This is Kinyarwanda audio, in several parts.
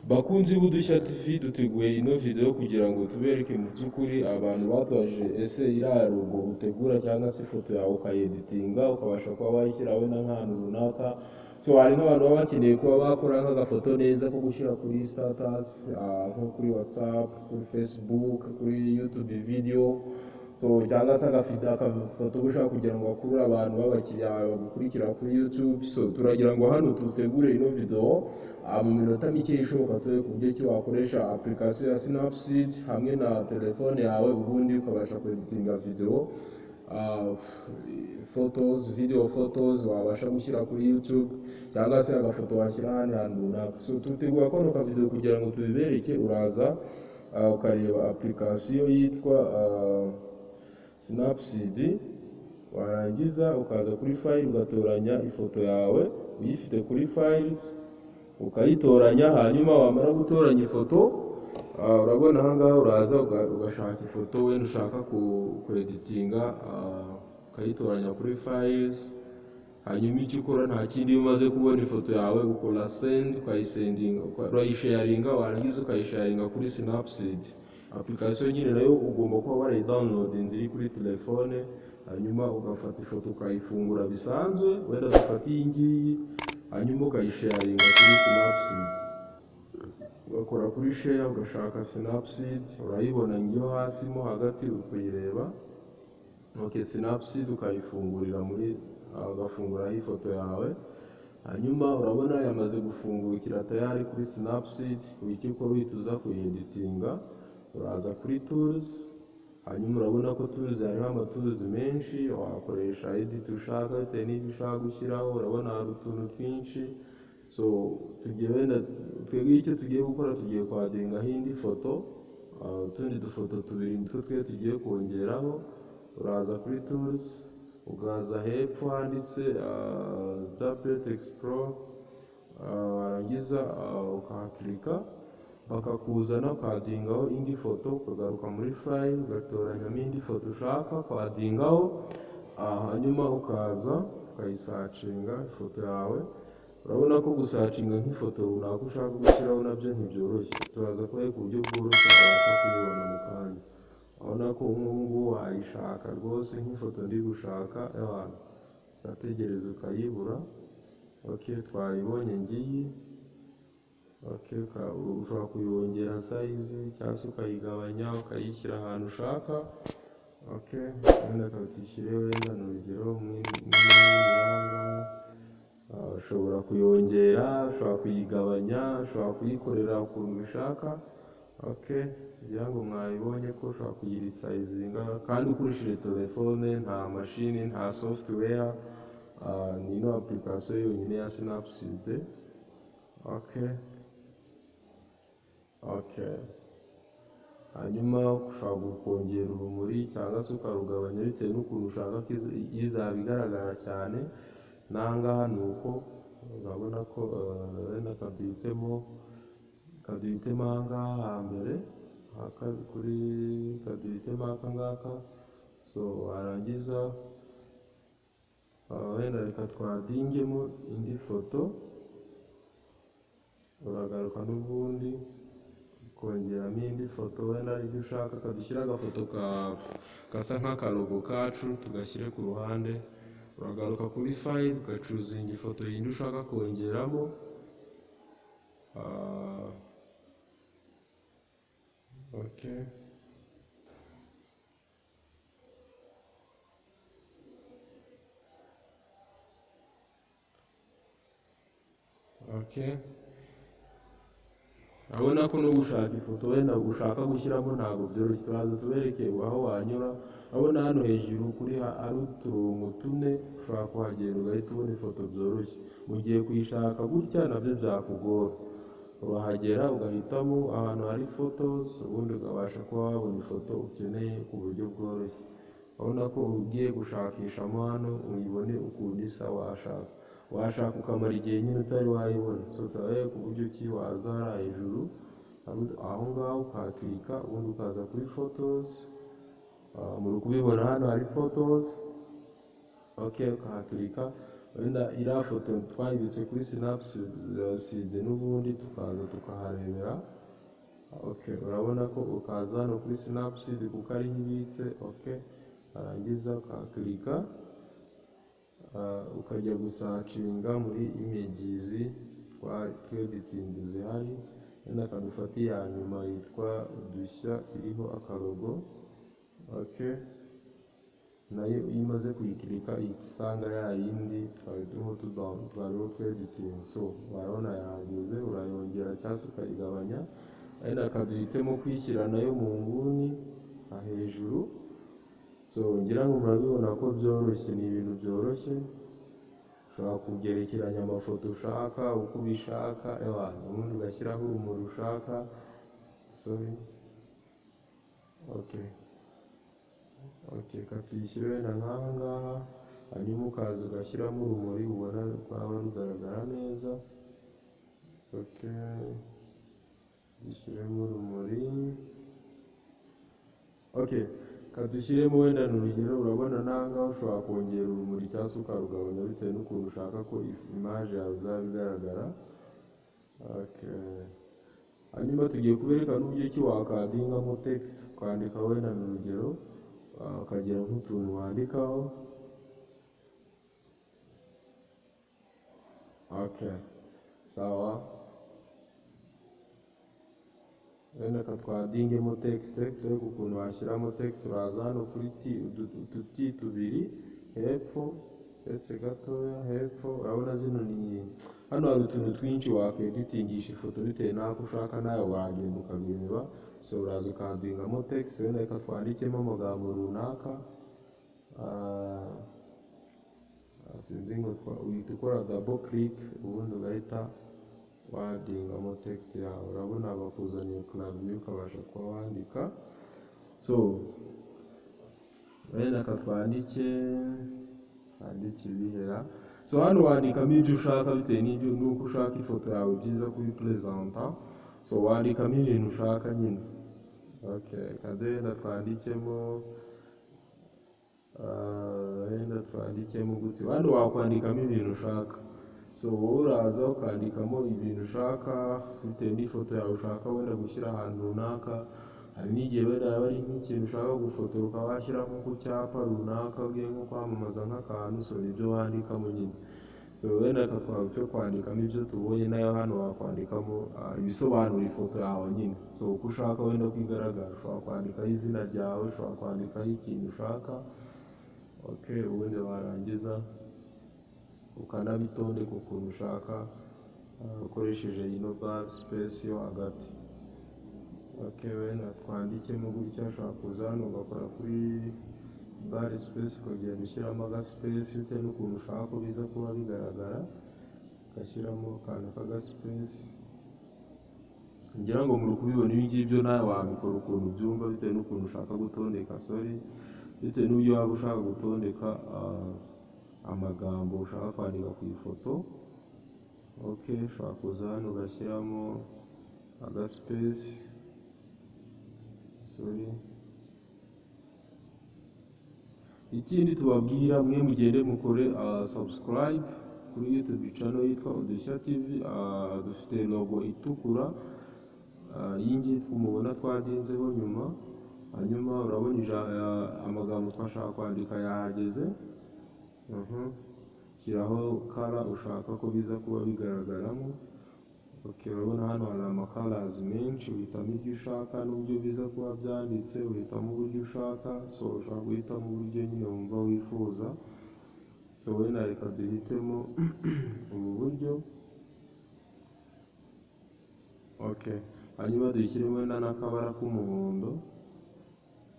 Bakunzi b'Udushya TV duteguye ino video kugira ngo tubereke mu by'ukuri abantu batwaje ese iraro ubwo utegura cyangwa se ifoto yawe ukayeditinga ukabasha kuba wayishyiraho n'ahantu runaka. So hari n'abantu baba bakeneye kuba bakora nk'agafoto neza ko gushyira kuri status, nko kuri WhatsApp, kuri Facebook, kuri YouTube video. So cyangwa se akafoto gushaka kugira ngo akurure abantu b'abakiriya bagukurikira kuri YouTube. So turagira ngo hano tutegure ino video mu minota mike ishoboka tuwe ku buryo ki wakoresha application ya Snapseed hamwe na telefone yawe ubundi ukabasha kweditinga video, video photos wabasha gushyira kuri YouTube cyangwa se agafoto washyira ahantu runaka. So tutegura kano ka video kugira ngo tubibereke. Uraza ukareba application yitwa Snapseed, warangiza ukaza kuri file ugatoranya ifoto yawe uyifite kuri files ukayitoranya. Hanyuma wamara gutoranya ifoto, urabona aha ngaha uraza ugashaka ifoto wenda ushaka kweditinga, ukayitoranya kuri files. Hanyuma icyo ukora nta kindi, iyo umaze kubona ifoto yawe ukora send, ukayisharinga, warangiza ukayisharinga kuri Snapseed. Application nyine nayo ugomba kuba warayidownloadinze iri kuri telefone. Hanyuma ugafata ifoto ukayifungura bisanzwe, wenda dufata iyi ngiyi, hanyuma ukayisharinga kuri Snapseed. Ugakora kuri share, ugashaka Snapseed, urayibona ngiyo hasi mo hagati ukuyireba. Snapseed ukayifungurira muri ugafunguraho ifoto yawe. Hanyuma urabona yamaze gufungukira tayari kuri Snapseed. Icyo ukora uhita uza kuyeditinga, uraza kuri tools. Hanyuma urabona ko tools hariho amatools menshi wakoresha edit ushaka bitewe n'ibyo ushaka gushyiraho. Urabona hari utuntu twinshi. So twebwe icyo tugiye gukora, tugiye kwadingaho indi foto, utundi dufoto tubiri nitwo tugiye kongeraho. Uraza kuri tools, ugaza hepfo handitse tablet explore, warangiza ukahaklika bakakuzana kwadingaho indi foto. Ukagaruka muri file ugatoranyamo indi foto ushaka kwadingaho, hanyuma ukaza ukayisacinga ifoto yawe. Urabona ko gusacinga nk'ifoto runaka ushaka gushyiraho nabyo ntibyoroshye. Turaza kureba ku buryo bworoshye wabasha kuyibona mu kanya. Urabona ko nk'ubu wayishaka rwose nk'ifoto ndi gushaka, urategereza ukayibura. Twayibonye ngiyi. Ushobora kuyongera size cyangwa se ukayigabanya ukayishyira ahantu ushaka. Wenda ukayishyire wenda ni urugero ushobora kuyongera, ushobora kuyigabanya, ushobora kuyikorera ukuntu ubishaka. Kugira ngo mwayibonye ko ushobora kuyirisayizinga kandi ukoresheje telefone, nta mashini, nta software. Ni ino application yonyine ya Snapseed. Hanyuma ushobora kongera urumuri cyangwa se ukarugabanya bitewe n'ukuntu ushaka ko izaba igaragara cyane. N'ahangaha ni uko urabona ko wenda kaduhitemo ahangaha hambere, kaduhitemo aka ngaka. So warangiza wenda reka twadingemo indi foto, uragaruka n'ubundi kongeramo indi foto wenda ibyo ushaka. Kadushyira agafoto gasa nk'akarogo kacu tugashyire ku ruhande. Uragaruka kuri file ugacuzinga ifoto yindi ushaka kongeramo. Urabona ko no gushaka ifoto wenda ushaka gushyiramo ntabwo byoroshye. Turaza tubereke aho wanyura. Urabona hano hejuru kuri ari uturongo tune, ushobora kuhagenda ugahita ubona ifoto byoroshye. Mu gihe kuyishaka gutya nabyo byakugora, urahagera ugahitamo ahantu hari photos, ubundi ukabasha kuba wabona ifoto ukeneye ku buryo bworoshye. Urabona ko ugiye gushakishamo hano uyibone ukuntu isa washaka ukamara igihe nyine utari wayibona. So turabe ku buryo ki waza hejuru aho ngaho ukaklika, ubundi ukaza kuri photos. Muri kubibona hano hari photos. Ukahaklika wenda iriya foto twayibitse kuri Snapseed n'ubundi tukaza tukaharebera. Okay, urabona ko ukaza hano kuri Snapseed kuko ariho ibitse. Okay, warangiza ukakirika ukajya gusacinga muri images tweditinze zihari, wenda akadufata iya nyuma yitwa udushya iriho akarogo. Okay, nayo iyo umaze kuyikirika isanga ya yindi twari turimo tweditinga. So warabona yahageze, urayongera cyangwa se ukayigabanya, wenda akaduhitemo kwishyira nayo mu nguni hejuru. So ngira ngo murabibona ko byoroshye, ni ibintu byoroshye. Ushobora kugerekeranya amafoto ushaka uko ubishaka, ubundi ugashyiraho urumuri ushaka. Sorry. Okay, katuyishyire wenda nk'aha ngaha, hanyuma ukaza ugashyiramo urumuri ubona rwaba rugaragara neza. Okay, dushyiremo urumuri. Okay, kadushyiremo wenda n'urugero, urabona nangaho ushobora kongera urumuri cyangwa se ukarugabanya bitewe n'ukuntu ushaka ko image yawe izaba igaragara. Okay, hanyuma tugiye kubereka n'uburyo ki wakadingamo text, kwandika wenda n'urugero, ukagira nk'utuntu wandikaho. Okay, sawa. Wenda katwadingemo text, turebe ukuntu washyiramo text. Uraza hano kuri uduti tubiri hepfo, ndetse gatoya hepfo, urabona zino ni hano hari utuntu twinshi wakweditingisha ifoto bitewe n'ako ushaka, nawe wagenda ukabireba. So uraza ukadingamo text, wenda katwandikemo amagambo runaka. Sinzi ngo uhita ukora double click, ubundi ugahita wadingamo text yawe. Urabona bakuzaniye clavier ukabasha kuba wandika. So wenda katwandike ibihera. So hano wandikamo ibyo ushaka bitewe n'uko ushaka ifoto yawe byiza kuyipresenta. So wandikamo ibintu ushaka nyine. Okay, wenda twandikemo gute. Hano wakwandikamo ibintu ushaka. So wowe uraza ukandikamo ibintu ushaka bitewe n'ifoto yawe ushaka wenda gushyira ahantu runaka. Hari n'igihe wenda yaba ari nk'ikintu ushaka gufotora ukaba washyiramo ku cyapa runaka ugiye nko kwamamaza nk'akantu. So nibyo wandikamo nyine. So wenda katwawe cyo kwandikamo ibyo tubonye, nayo hano wakwandikamo ibisobanura ifoto yawe nyine. So uko ushaka wenda kwigaragara, ushobora kwandikaho izina ryawe, ushobora kwandikaho ikintu ushaka. Okay, ubundi warangiza ukanabitondeka ukuntu ushaka ukoresheje ino bar space yo hagati. Okay, wenda twandikemo gutya, ushobora kuza hano ugakora kuri bar space ukagenda ushyiramo aga space bitewe n'ukuntu ushaka ko biza kuba bigaragara, ugashyiramo akantu k'aga space. Ngira ngo muri kubibona ibi ngibyo nawe wabikora ukuntu byumva bitewe n'ukuntu ushaka gutondeka. Sorry, bitewe n'uburyo waba ushaka gutondeka amagambo ushaka kwandika ku ifoto. Okay, ushobora kuza hano ugashyiramo aga space. Sorry. Ikindi tubabwira, mwe mugende mukore subscribe kuri YouTube channel yitwa Udushya TV. Dufite logo itukura, iyi ngiyi mubona twadinzeho nyuma. Hanyuma urabona amagambo twashaka kwandika yahageze. Shyiraho color ushaka ko biza kuba bigaragaramo. Okay, urabona hano hari amacolors menshi, uhitamo ibyo ushaka n'uburyo biza kuba byanditse, uhitamo uburyo ushaka. So ushaka guhitamo uburyo nyine wumva wifuza. So wenda reka duhitemo ubu buryo. Okay, hanyuma dushyiremo wenda n'akabara k'umuhondo.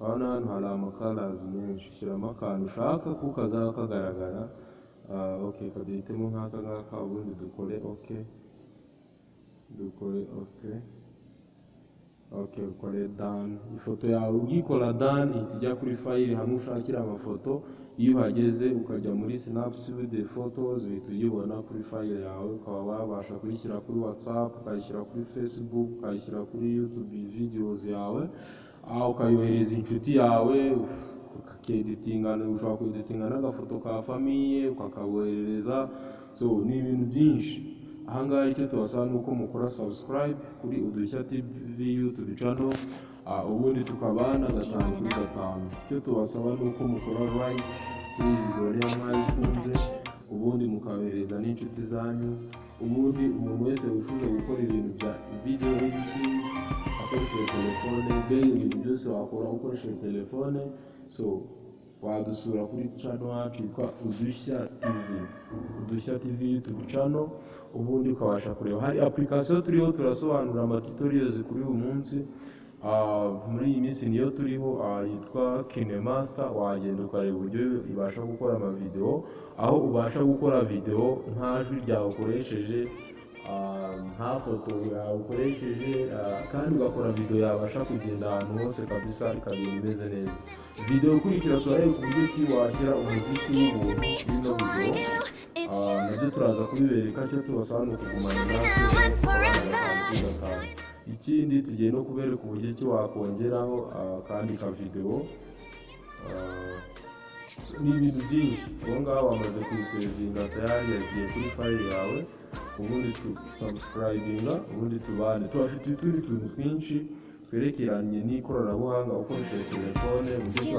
Hano hari amacolors menshi, shyiramo akantu ushaka ko kazaba kagaragara. Okay, kaduhitemo nk'aka ngaka, ubundi dukore okay. Okay, ukore done. Ifoto yawe ugikora done ihita ijya kuri file hamwe ushakira amafoto. Iyo uhageze ukajya muri Snapseed photos uhita uyibona kuri file yawe, ukaba wabasha kuyishyira kuri WhatsApp, ukayishyira kuri Facebook, ukayishyira kuri YouTube videos yawe, ukayohereza inshuti yawe ukeditingana, ushobora kweditinga n'agafoto ka famiye ukakaboherereza. So ni ibintu byinshi. Ahangaha icyo tubasaba ni uko mukora subscribe kuri Udushya TV YouTube channel, ubundi tukabana gatanu kuri gatanu. Icyo tubasaba ni uko mukora like kuri video ya mwayikunze, ubundi mukabereza n'inshuti zanyu. Ubundi umuntu wese wifuza gukora ibintu bya video editing akoresheje telefone, ibintu byose wakora ukoresheje telefone, so wadusura kuri channel yacu yitwa Udushya TV YouTube channel. Ubundi ukabasha kureba hari application turiho turasobanura amatutorials kuri uyu munsi. Muri iyi minsi niyo turiho yitwa KineMaster. Wagenda ukareba uburyo ibasha gukora amavideo, aho ubasha gukora video nta jwi ryawe ukoresheje, nta foto yawe ukoresheje, kandi ugakora video yabasha kugenda ahantu hose kabisa ikagenda imeze neza. Video ikurikira turareba uburyo ki washyira umuziki w'ubuntu bino video, nabyo turaza kubibereka. Cyo tubasaba ni ukugumana natwe. Ikindi tugiye no kubereka uburyo ki wakongeraho kandi ka video, ni ibintu byinshi. Ubu ngaho wamaze kuyisevinga tayari, yagiye kuri file yawe. Ubundi subscribinga, ubundi tubane. Tubafite utundi tuntu twinshi twerekeranye n'ikoranabuhanga ukoresheje telefone, uburyo